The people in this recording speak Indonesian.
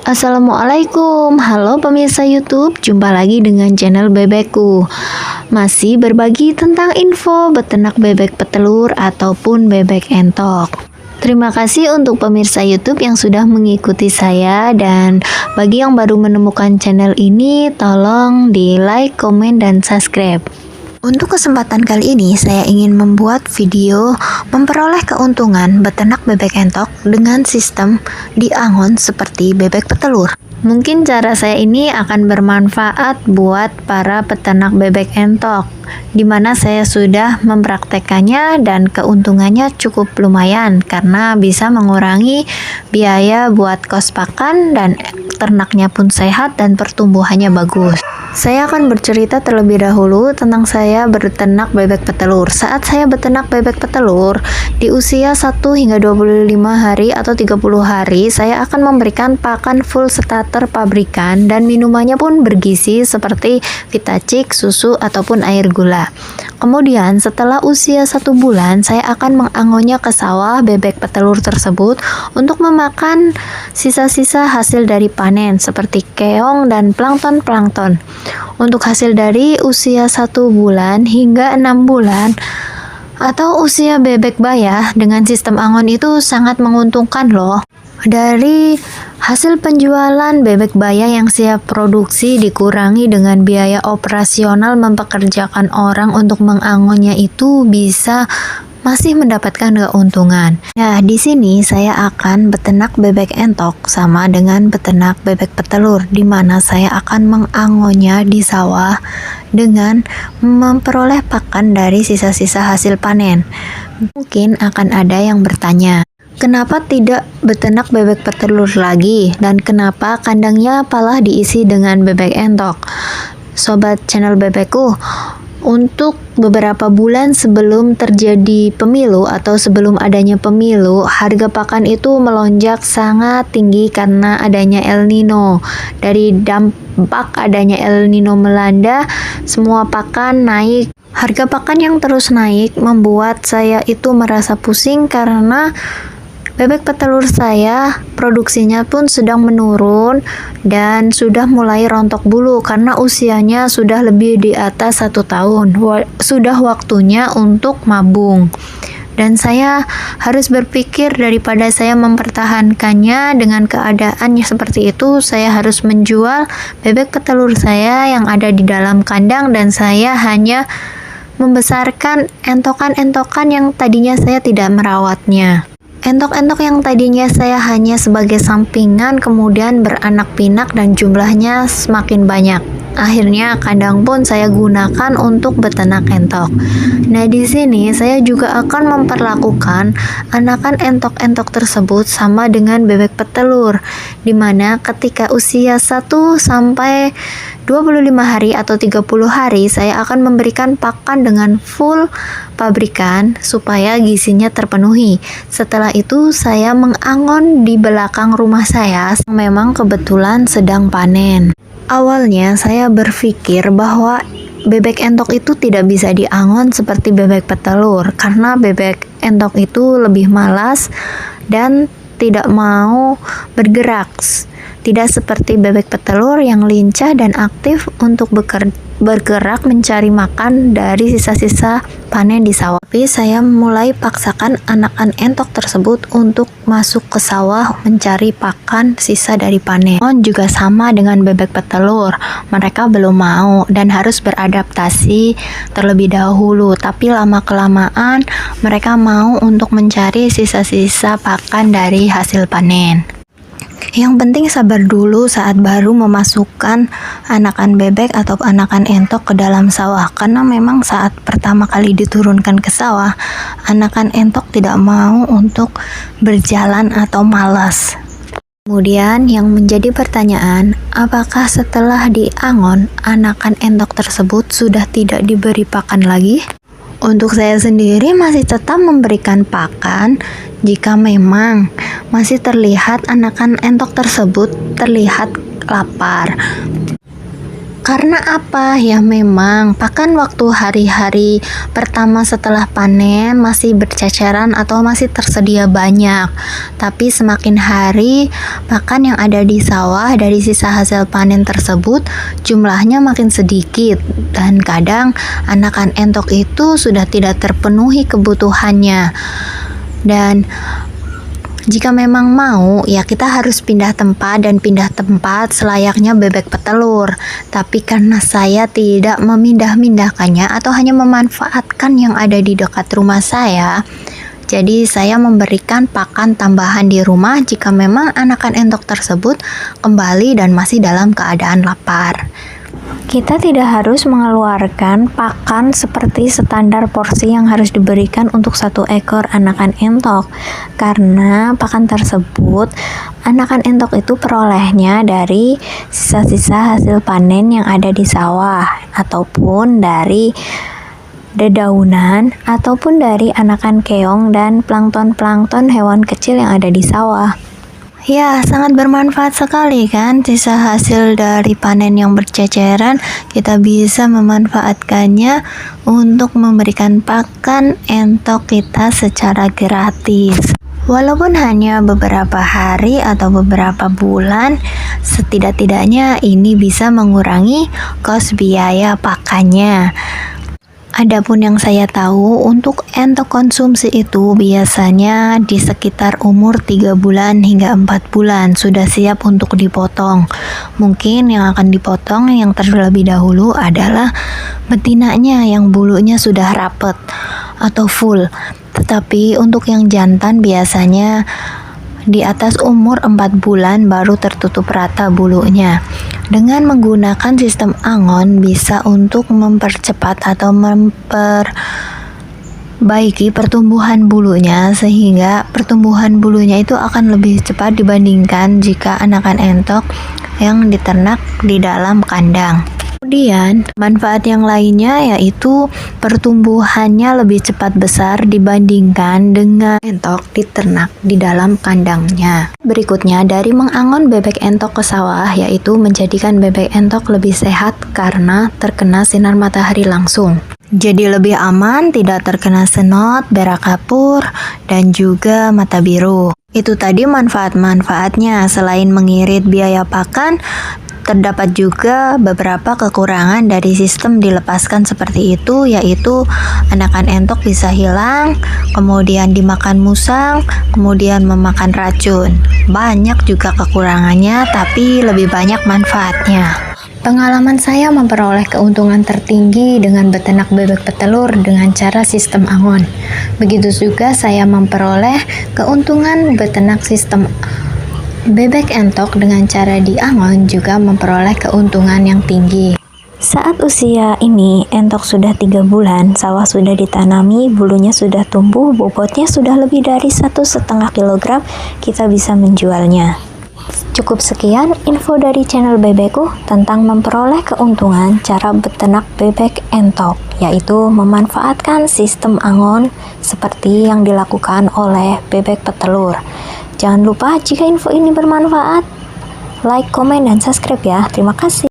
Assalamualaikum, halo pemirsa YouTube, jumpa lagi dengan channel Bebekku. Masih berbagi tentang info beternak bebek petelur ataupun bebek entok. Terima kasih untuk pemirsa YouTube yang sudah mengikuti saya, dan bagi yang baru menemukan channel ini, tolong di like, komen, dan subscribe. Untuk kesempatan kali ini, saya ingin membuat video memperoleh keuntungan beternak bebek entok dengan sistem diangon seperti bebek petelur. Mungkin cara saya ini akan bermanfaat buat para peternak bebek entok, di mana saya sudah mempraktekannya dan keuntungannya cukup lumayan karena bisa mengurangi biaya buat kos pakan dan ternaknya pun sehat dan pertumbuhannya bagus. Saya akan bercerita terlebih dahulu tentang saya beternak bebek petelur. Saat saya beternak bebek petelur, di usia 1 hingga 25 hari atau 30 hari, saya akan memberikan pakan full starter pabrikan dan minumannya pun bergizi seperti Vitacik, susu, ataupun air gula. Kemudian setelah usia 1 bulan, saya akan mengangonnya ke sawah bebek petelur tersebut untuk memakan sisa-sisa hasil dari panen seperti keong dan plankton-plankton. Untuk hasil dari usia 1 bulan hingga 6 bulan atau usia bebek bayah dengan sistem angon itu sangat menguntungkan loh. Dari hasil penjualan bebek bayah yang siap produksi dikurangi dengan biaya operasional mempekerjakan orang untuk mengangonnya, itu bisa masih mendapatkan keuntungan. Nah, di sini saya akan beternak bebek entok sama dengan beternak bebek petelur, di mana saya akan mengangonnya di sawah dengan memperoleh pakan dari sisa-sisa hasil panen. Mungkin akan ada yang bertanya, kenapa tidak beternak bebek petelur lagi, dan kenapa kandangnya malah diisi dengan bebek entok? Sobat channel Bebekku, untuk beberapa bulan sebelum terjadi pemilu atau sebelum adanya pemilu, harga pakan itu melonjak sangat tinggi karena adanya El Nino. Dari dampak adanya El Nino melanda, semua pakan naik. Harga pakan yang terus naik membuat saya itu merasa pusing karena bebek petelur saya produksinya pun sedang menurun dan sudah mulai rontok bulu karena usianya sudah lebih di atas 1 tahun. Sudah waktunya untuk mabung. Dan saya harus berpikir, daripada saya mempertahankannya dengan keadaannya seperti itu, saya harus menjual bebek petelur saya yang ada di dalam kandang, dan saya hanya membesarkan entokan-entokan yang tadinya saya tidak merawatnya. Entok-entok yang tadinya saya hanya sebagai sampingan kemudian beranak pinak dan jumlahnya semakin banyak. Akhirnya kandang pun saya gunakan untuk beternak entok. Nah, di sini saya juga akan memperlakukan anakan entok-entok tersebut sama dengan bebek petelur, dimana ketika usia 1 sampai 25 hari atau 30 hari saya akan memberikan pakan dengan full pabrikan supaya gizinya terpenuhi. Setelah itu saya mengangon di belakang rumah saya yang memang kebetulan sedang panen. Awalnya saya berpikir bahwa bebek entok itu tidak bisa diangon seperti bebek petelur karena bebek entok itu lebih malas dan tidak mau bergerak. Tidak seperti bebek petelur yang lincah dan aktif untuk bergerak mencari makan dari sisa-sisa panen di sawah. Tapi saya mulai paksakan anakan entok tersebut untuk masuk ke sawah mencari pakan sisa dari panen. Juga sama dengan bebek petelur, mereka belum mau dan harus beradaptasi terlebih dahulu, tapi lama-kelamaan mereka mau untuk mencari sisa-sisa pakan dari hasil panen. Yang penting sabar dulu saat baru memasukkan anakan bebek atau anakan entok ke dalam sawah, karena memang saat pertama kali diturunkan ke sawah, anakan entok tidak mau untuk berjalan atau malas. Kemudian yang menjadi pertanyaan, apakah setelah diangon anakan entok tersebut sudah tidak diberi pakan lagi? Untuk saya sendiri masih tetap memberikan pakan jika memang masih terlihat anakan entok tersebut terlihat lapar. Karena apa? Ya memang pakan waktu hari-hari pertama setelah panen masih berceceran atau masih tersedia banyak. Tapi semakin hari pakan yang ada di sawah dari sisa hasil panen tersebut jumlahnya makin sedikit dan kadang anakan entok itu sudah tidak terpenuhi kebutuhannya. Dan jika memang mau, ya kita harus pindah tempat selayaknya bebek petelur. Tapi karena saya tidak memindah-mindahkannya atau hanya memanfaatkan yang ada di dekat rumah saya, jadi saya memberikan pakan tambahan di rumah jika memang anakan entok tersebut kembali dan masih dalam keadaan lapar. Kita tidak harus mengeluarkan pakan seperti standar porsi yang harus diberikan untuk 1 ekor anakan entok, karena pakan tersebut anakan entok itu perolehnya dari sisa-sisa hasil panen yang ada di sawah ataupun dari dedaunan ataupun dari anakan keong dan plankton-plankton hewan kecil yang ada di sawah. Ya, sangat bermanfaat sekali kan sisa hasil dari panen yang berceceran. Kita bisa memanfaatkannya untuk memberikan pakan entok kita secara gratis. Walaupun hanya beberapa hari atau beberapa bulan, setidak-tidaknya ini bisa mengurangi kos biaya pakannya. Adapun yang saya tahu, untuk entok konsumsi itu biasanya di sekitar umur 3 bulan hingga 4 bulan sudah siap untuk dipotong. Mungkin yang akan dipotong yang terlebih dahulu adalah betinanya yang bulunya sudah rapet atau full. Tetapi untuk yang jantan biasanya di atas umur 4 bulan baru tertutup rata bulunya. Dengan menggunakan sistem angon bisa untuk mempercepat atau memperbaiki pertumbuhan bulunya, sehingga pertumbuhan bulunya itu akan lebih cepat dibandingkan jika anakan entok yang diternak di dalam kandang. Kemudian, manfaat yang lainnya yaitu pertumbuhannya lebih cepat besar dibandingkan dengan entok diternak di dalam kandangnya. Berikutnya, dari mengangon bebek entok ke sawah yaitu menjadikan bebek entok lebih sehat karena terkena sinar matahari langsung. Jadi lebih aman, tidak terkena senot, berak kapur, dan juga mata biru. Itu tadi manfaat-manfaatnya. Selain mengirit biaya pakan, terdapat juga beberapa kekurangan dari sistem dilepaskan seperti itu, yaitu anakan entok bisa hilang, kemudian dimakan musang, kemudian memakan racun. Banyak juga kekurangannya, tapi lebih banyak manfaatnya. Pengalaman saya memperoleh keuntungan tertinggi dengan beternak bebek petelur dengan cara sistem angon. Begitu juga saya memperoleh keuntungan beternak sistem bebek entok dengan cara diangon juga memperoleh keuntungan yang tinggi. Saat usia ini, entok sudah 3 bulan, sawah sudah ditanami, bulunya sudah tumbuh, bobotnya sudah lebih dari 1,5 kg, kita bisa menjualnya. Cukup sekian info dari channel Bebekku tentang memperoleh keuntungan cara beternak bebek entok, yaitu memanfaatkan sistem angon seperti yang dilakukan oleh bebek petelur. Jangan lupa jika info ini bermanfaat, like, komen, dan subscribe ya. Terima kasih.